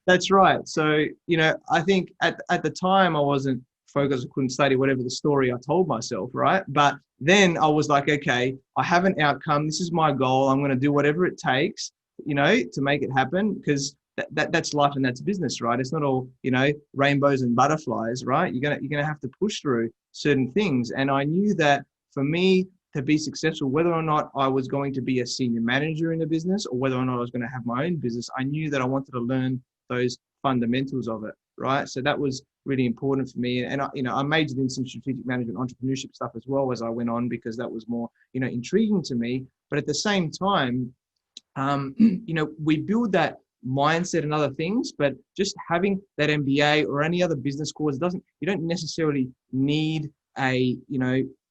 That's right. So, I think at the time I wasn't focused, I couldn't study, whatever the story I told myself, right? But then I was like, okay, I have an outcome. This is my goal. I'm going to do whatever it takes, to make it happen, because that's life and that's business, right? It's not all, rainbows and butterflies, right? You're gonna have to push through certain things. And I knew that for me to be successful, whether or not I was going to be a senior manager in a business or whether or not I was going to have my own business, I knew that I wanted to learn those fundamentals of it, right? So that was really important for me. And I majored in some strategic management, entrepreneurship stuff as well as I went on, because that was more, intriguing to me. But at the same time, we build that mindset and other things, but just having that MBA or any other business course you don't necessarily need a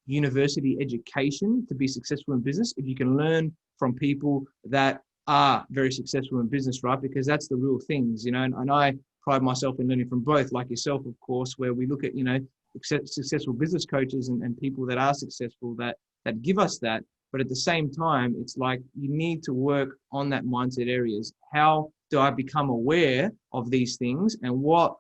university education to be successful in business if you can learn from people that are very successful in business, right? Because that's the real things, and I pride myself in learning from both, like yourself, of course, where we look at successful business coaches and people that are successful that give us that. But at the same time, it's like you need to work on that mindset areas. How do I become aware of these things, and what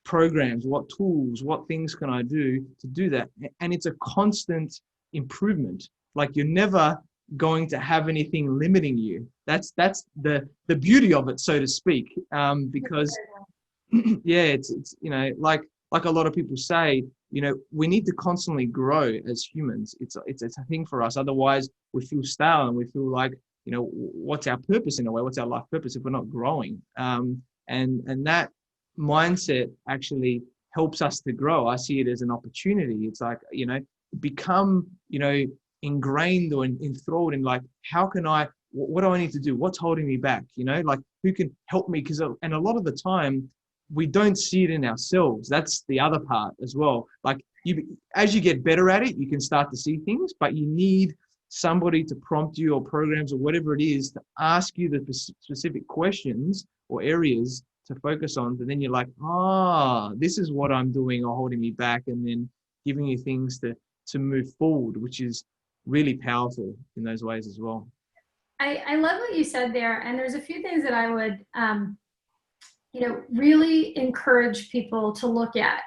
programs, what tools, what things can I do to do that? And it's a constant improvement. Like you're never going to have anything limiting you. That's the beauty of it, so to speak. Because yeah, it's like a lot of people say, we need to constantly grow as humans. It's a thing for us. Otherwise, we feel stale and we feel like, what's our purpose in a way? What's our life purpose if we're not growing? And that mindset actually helps us to grow. I see it as an opportunity. It's like, become, ingrained or enthralled in like, how can what do I need to do? What's holding me back? Like who can help me? And a lot of the time we don't see it in ourselves. That's the other part as well. Like as you get better at it, you can start to see things, but you need somebody to prompt you or programs or whatever it is to ask you the specific questions or areas to focus on. And then you're like, this is what I'm doing or holding me back. And then giving you things to move forward, which is really powerful in those ways as well. I love what you said there. And there's a few things that I would, really encourage people to look at.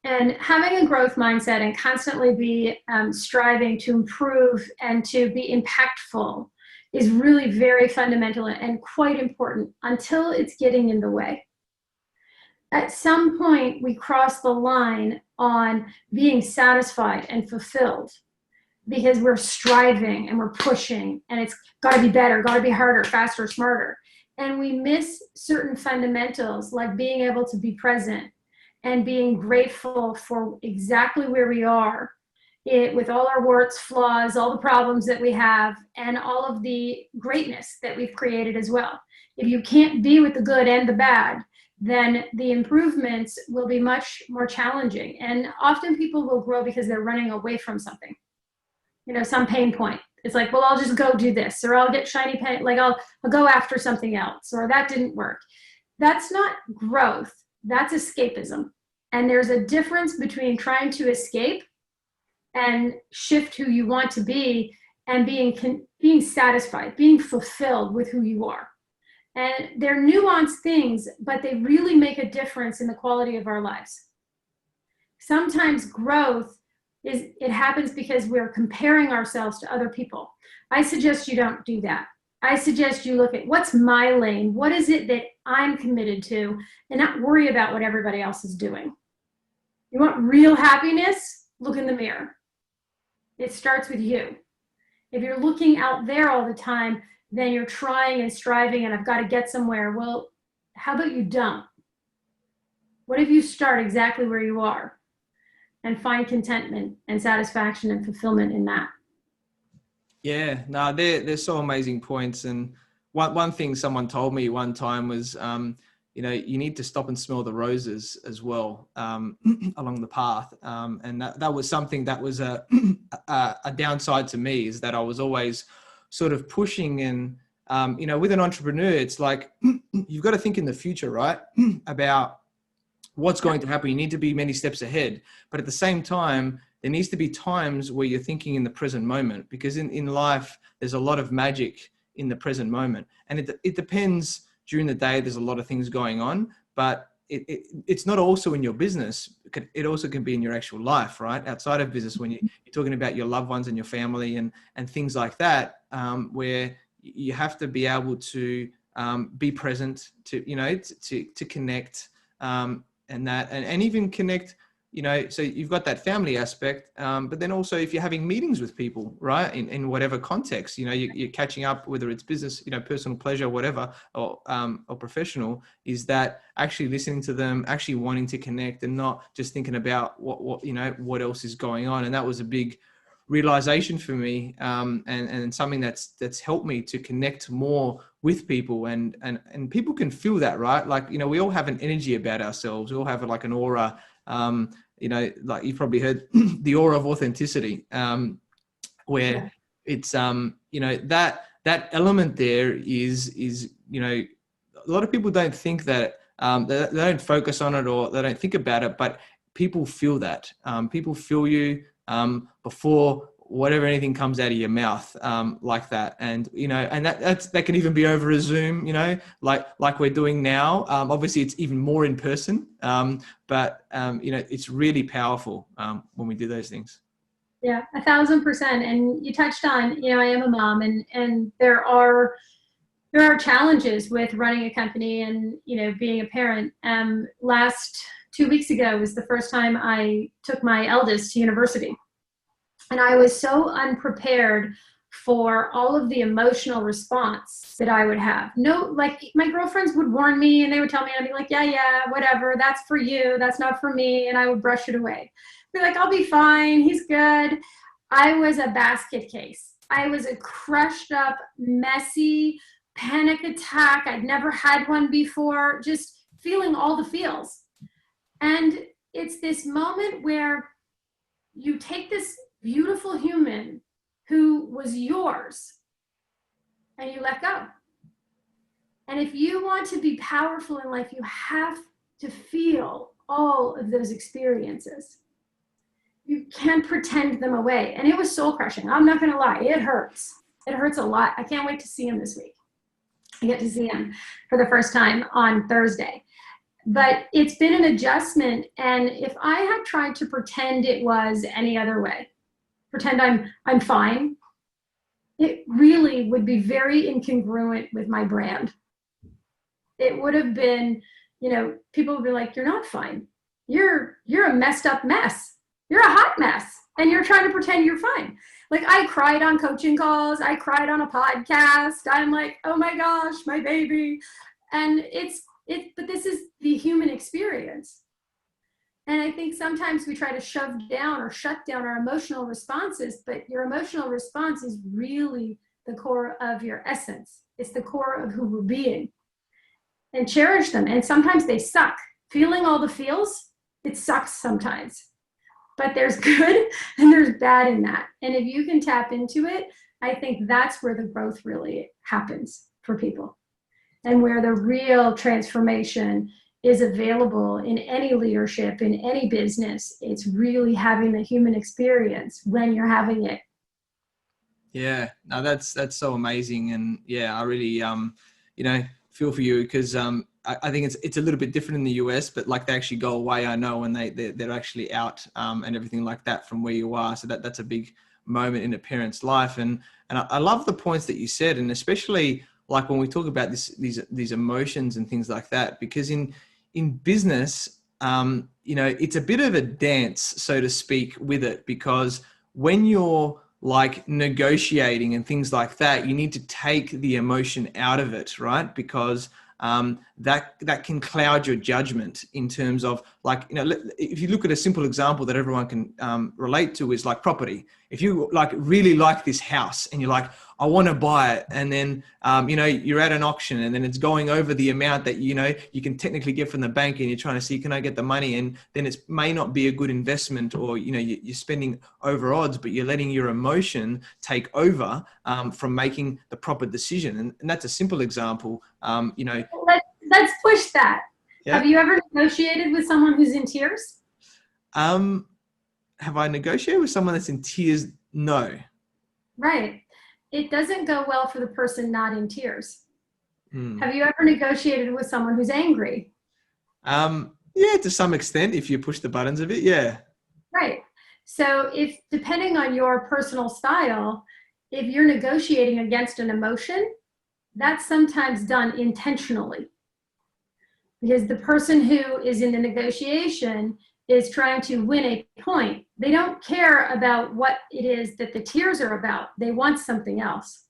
And having a growth mindset and constantly be striving to improve and to be impactful is really very fundamental and quite important until it's getting in the way. At some point, we cross the line on being satisfied and fulfilled because we're striving and we're pushing and it's got to be better, got to be harder, faster, smarter. And we miss certain fundamentals like being able to be present and being grateful for exactly where we are with all our warts, flaws, all the problems that we have, and all of the greatness that we've created as well. If you can't be with the good and the bad, then the improvements will be much more challenging. And often people will grow because they're running away from something, some pain point. It's like, well, I'll just go do this, or I'll get shiny pen, like I'll go after something else, or that didn't work. That's not growth. That's escapism. And there's a difference between trying to escape and shift who you want to be and being satisfied, being fulfilled with who you are. And they're nuanced things, but they really make a difference in the quality of our lives. Sometimes growth it happens because we're comparing ourselves to other people. I suggest you don't do that. I suggest you look at what's my lane, what is it that I'm committed to, and not worry about what everybody else is doing. You want real happiness? Look in the mirror. It starts with you. If you're looking out there all the time, then you're trying and striving and I've got to get somewhere. Well, how about you don't? What if you start exactly where you are and find contentment and satisfaction and fulfillment in that? Yeah, no, they're so amazing points. And one thing someone told me one time was, you need to stop and smell the roses as well along the path. And that was something that was a downside to me, is that I was always sort of pushing and, with an entrepreneur, it's like, you've got to think in the future, right? About what's going to happen. You need to be many steps ahead. But at the same time, there needs to be times where you're thinking in the present moment, because in life, there's a lot of magic in the present moment. And it depends. During the day, there's a lot of things going on, but it's not also in your business. It also can be in your actual life, right? Outside of business, when you're talking about your loved ones and your family and things like that, where you have to be able to be present to connect and even connect, so you've got that family aspect, but then also if you're having meetings with people, right, in whatever context, you're catching up, whether it's business, personal pleasure, whatever, or professional, is that actually listening to them, actually wanting to connect and not just thinking about what else is going on. And that was a big realization for me, and something that's helped me to connect more with people, and people can feel that, right? Like, we all have an energy about ourselves. We all have like an aura. Like you've probably heard the aura of authenticity, where it's, that element there is, a lot of people don't think that, they don't focus on it or they don't think about it, but people feel that. People feel you before whatever, anything comes out of your mouth, like that. And, and that can even be over a Zoom, like we're doing now. Obviously it's even more in person. But it's really powerful, when we do those things. Yeah, 1,000%. And you touched on, I am a mom, and there are challenges with running a company and, being a parent. Last 2 weeks ago was the first time I took my eldest to university. And I was so unprepared for all of the emotional response that I would have. No, like my girlfriends would warn me and they would tell me, I'd be like, yeah, whatever, that's for you, that's not for me. And I would brush it away. Be like, I'll be fine, he's good. I was a basket case. I was a crushed up, messy panic attack. I'd never had one before, just feeling all the feels. And it's this moment where you take this beautiful human who was yours and you let go. And if you want to be powerful in life, you have to feel all of those experiences. You can't pretend them away. And it was soul crushing. I'm not going to lie. It hurts. It hurts a lot. I can't wait to see him this week. I get to see him for the first time on Thursday. But it's been an adjustment. And if I had tried to pretend it was any other way, pretend I'm fine, it really would be very incongruent with my brand. It would have been, people would be like, you're not fine. You're a messed up mess. You're a hot mess. And you're trying to pretend you're fine. Like, I cried on coaching calls. I cried on a podcast. I'm like, oh my gosh, my baby. And but this is the human experience. And I think sometimes we try to shove down or shut down our emotional responses, but your emotional response is really the core of your essence. It's the core of who we're being. And cherish them. And sometimes they suck. Feeling all the feels, it sucks sometimes. But there's good and there's bad in that. And if you can tap into it, I think that's where the growth really happens for people. And where the real transformation is available in any leadership, in any business. It's really having the human experience when you're having it. Yeah, no, that's so amazing. And yeah, I really, feel for you, because I think it's a little bit different in the US, but like they actually go away, I know, and they're actually out, and everything like that from where you are. So that's a big moment in a parent's life. And I love the points that you said, and especially like when we talk about these emotions and things like that, because in business, it's a bit of a dance, so to speak, with it, because when you're like negotiating and things like that, you need to take the emotion out of it, right? Because that can cloud your judgment in terms of, like, if you look at a simple example that everyone can relate to, is like property. If you like really like this house and you're like, I want to buy it, and then you're at an auction and then it's going over the amount that you can technically get from the bank, and you're trying to see, can I get the money? And then it may not be a good investment, or you're spending over odds, but you're letting your emotion take over from making the proper decision. And that's a simple example. Let's push that. Yeah. Have you ever negotiated with someone who's in tears? Have I negotiated with someone that's in tears? No. Right. It doesn't go well for the person not in tears. Have you ever negotiated with someone who's angry? Yeah, to some extent, if you push the buttons of it, yeah. Right. So if, depending on your personal style, if you're negotiating against an emotion, that's sometimes done intentionally. Because the person who is in the negotiation is trying to win a point. They don't care about what it is that the tears are about. They want something else.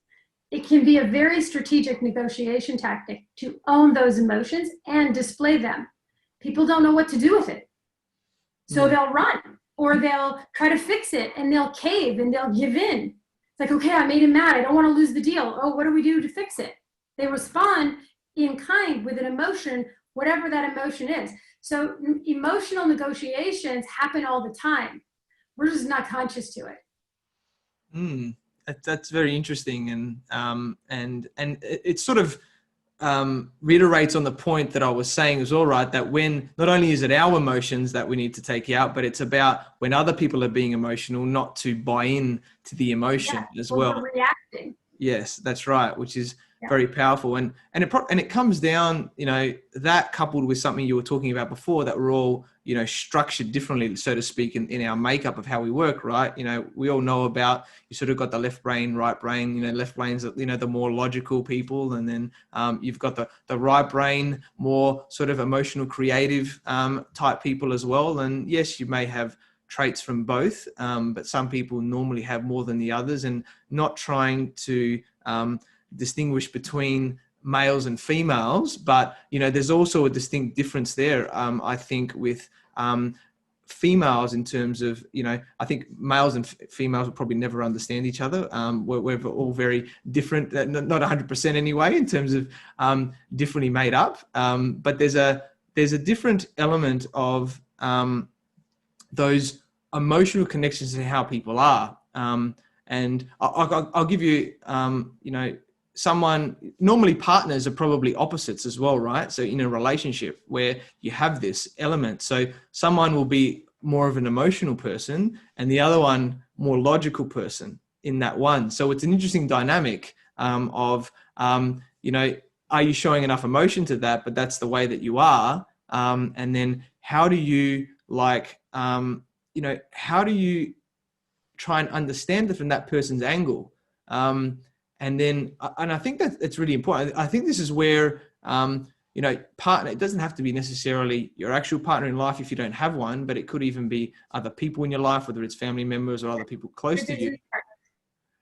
It can be a very strategic negotiation tactic to own those emotions and display them. People don't know what to do with it. So they'll run, or they'll try to fix it, and they'll cave and they'll give in. It's like, okay, I made him mad. I don't want to lose the deal. Oh, what do we do to fix it? They respond in kind with an emotion, whatever that emotion is. So emotional negotiations happen all the time. We're just not conscious to it. That's very interesting, and it's sort of reiterates on the point that I was saying as well, right? That when not only is it our emotions that we need to take out, but it's about when other people are being emotional, not to buy in to the emotion as well. Overreacting. Yes, that's right, which is very powerful. And it comes down, that coupled with something you were talking about before, that we're all, structured differently, so to speak, in our makeup of how we work, right? We all know about, you sort of got the left brain, right brain, left brain's, the more logical people. And then you've got the right brain, more sort of emotional, creative type people as well. And yes, you may have traits from both, but some people normally have more than the others, and not trying to distinguish between males and females, but there's also a distinct difference there. I think with females in terms of, I think males and females will probably never understand each other. We're all very different, not 100% anyway, in terms of differently made up. But there's a different element of those emotional connections to how people are. And I'll give you, someone, normally partners are probably opposites as well, right? So in a relationship where you have this element, so someone will be more of an emotional person and the other one more logical person in that one. So it's an interesting dynamic of, are you showing enough emotion to that, but that's the way that you are. And then how do you how do you try and understand it from that person's angle? And I think that it's really important. I think this is where, partner, it doesn't have to be necessarily your actual partner in life if you don't have one, but it could even be other people in your life, whether it's family members or other people close to you.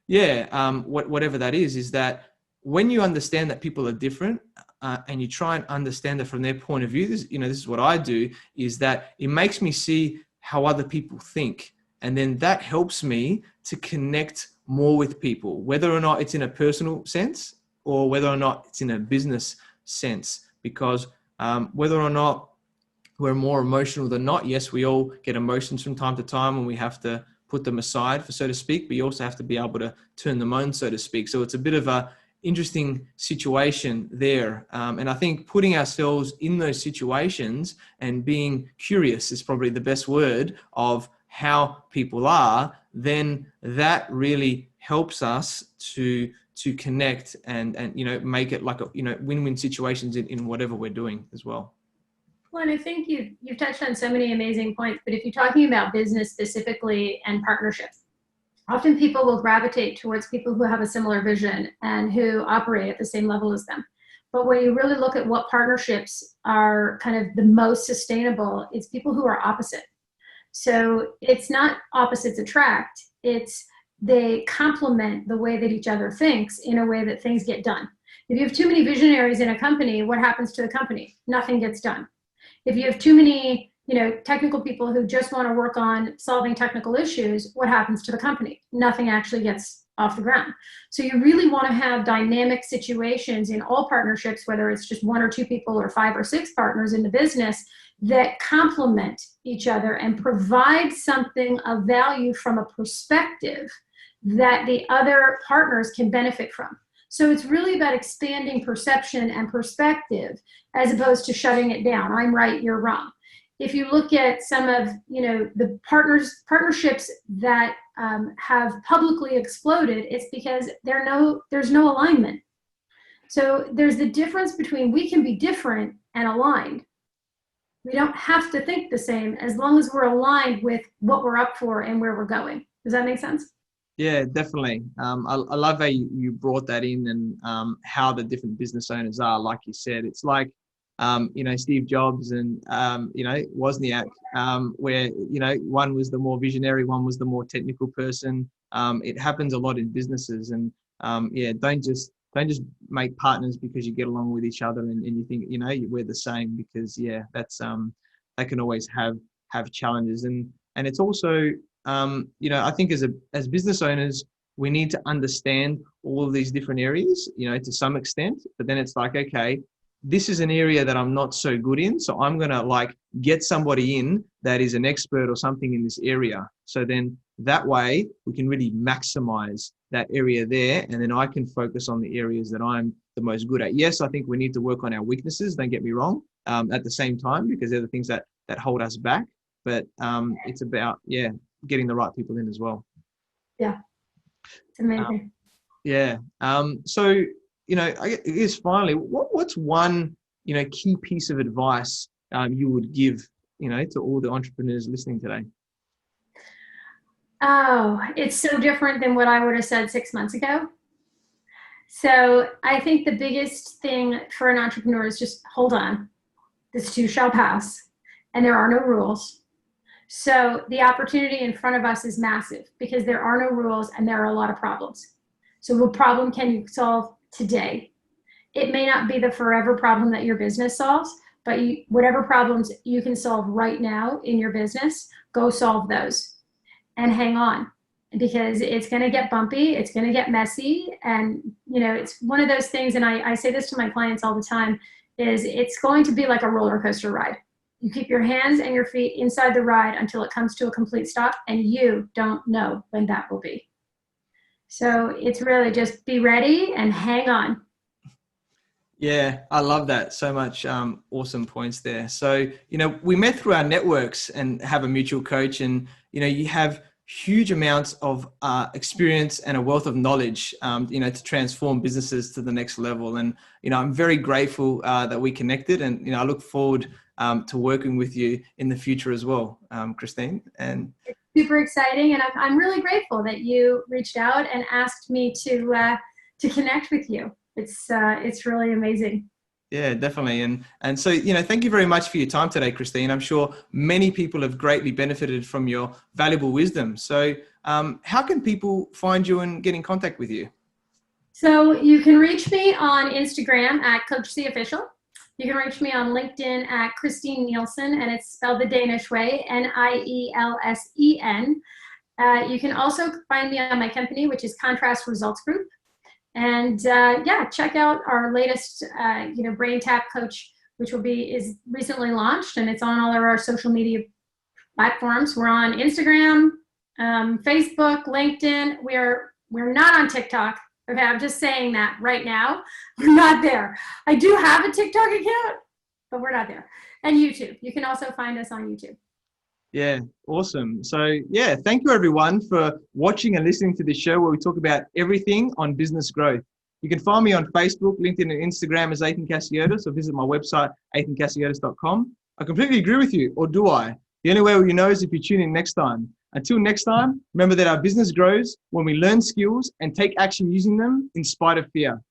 Yeah. Whatever that is that when you understand that people are different, and you try and understand it from their point of view, this is what I do, is that it makes me see how other people think. And then that helps me to connect more with people, whether or not it's in a personal sense or whether or not it's in a business sense. Because whether or not we're more emotional than not, yes, we all get emotions from time to time and we have to put them aside, so to speak, but you also have to be able to turn them on, so to speak. So it's a bit of a interesting situation there. And I think putting ourselves in those situations and being curious is probably the best word of how people are, then that really helps us to connect and make it like a win-win situations in whatever we're doing as well. Well, and I think you've touched on so many amazing points, but if you're talking about business specifically and partnerships, often people will gravitate towards people who have a similar vision and who operate at the same level as them. But when you really look at what partnerships are kind of the most sustainable, it's people who are opposite. So it's not opposites attract, it's they complement the way that each other thinks in a way that things get done. If you have too many visionaries in a company, what happens to the company? Nothing gets done. If you have too many technical people who just want to work on solving technical issues, what happens to the company? Nothing actually gets off the ground. So you really want to have dynamic situations in all partnerships, whether it's just one or two people or 5 or 6 partners in the business, that complement each other and provide something of value from a perspective that the other partners can benefit from. So it's really about expanding perception and perspective as opposed to shutting it down. I'm right, you're wrong. If you look at some of the partnerships that have publicly exploded, it's because there's no alignment. So there's the difference between we can be different and aligned. We don't have to think the same as long as we're aligned with what we're up for and where we're going. Does that make sense? Yeah, definitely. I love how you brought that in and how the different business owners are. Like you said, it's like, Steve Jobs and, Wozniak, where, one was the more visionary, one was the more technical person. It happens a lot in businesses and, don't just make partners because you get along with each other and you think, we're the same, because that's, that can always have challenges. And it's also, I think as business owners, we need to understand all of these different areas, to some extent, but then it's like, okay, this is an area that I'm not so good in. So I'm going to get somebody in that is an expert or something in this area. So then that way we can really maximize that area there. And then I can focus on the areas that I'm the most good at. Yes, I think we need to work on our weaknesses, don't get me wrong, at the same time, because they're the things that hold us back. But it's about, getting the right people in as well. Yeah, it's amazing. So, I guess finally, what's one, key piece of advice you would give, to all the entrepreneurs listening today? Oh, it's so different than what I would have said 6 months ago. So I think the biggest thing for an entrepreneur is just hold on. This too shall pass, and there are no rules. So the opportunity in front of us is massive because there are no rules and there are a lot of problems. So what problem can you solve today? It may not be the forever problem that your business solves, but whatever problems you can solve right now in your business, go solve those and hang on, because it's going to get bumpy, it's going to get messy. And, it's one of those things, and I say this to my clients all the time, is it's going to be like a roller coaster ride. You keep your hands and your feet inside the ride until it comes to a complete stop, and you don't know when that will be. So it's really just be ready and hang on. Yeah, I love that so much. Awesome points there. So, we met through our networks and have a mutual coach, and, you have huge amounts of experience and a wealth of knowledge, to transform businesses to the next level. And, I'm very grateful that we connected, and, I look forward to working with you in the future as well, Christine. And it's super exciting. And I'm really grateful that you reached out and asked me to connect with you. It's really amazing. Yeah, definitely. And so, thank you very much for your time today, Christine. I'm sure many people have greatly benefited from your valuable wisdom. So how can people find you and get in contact with you? So you can reach me on Instagram at Coach C Official. You can reach me on LinkedIn at Christine Nielsen, and it's spelled the Danish way, Nielsen. You can also find me on my company, which is Contrast Results Group. And check out our latest, Brain Tap Coach, which is recently launched, and it's on all of our social media platforms. We're on Instagram, Facebook, LinkedIn. We're not on TikTok. Okay, I'm just saying that right now. We're not there. I do have a TikTok account, but we're not there. And YouTube. You can also find us on YouTube. Yeah, awesome. So thank you everyone for watching and listening to this show where we talk about everything on business growth. You can find me on Facebook, LinkedIn, and Instagram as Athin Cassiotis, or visit my website, athincassiotis.com. I completely agree with you, or do I? The only way you know is if you tune in next time. Until next time, remember that our business grows when we learn skills and take action using them in spite of fear.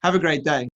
Have a great day.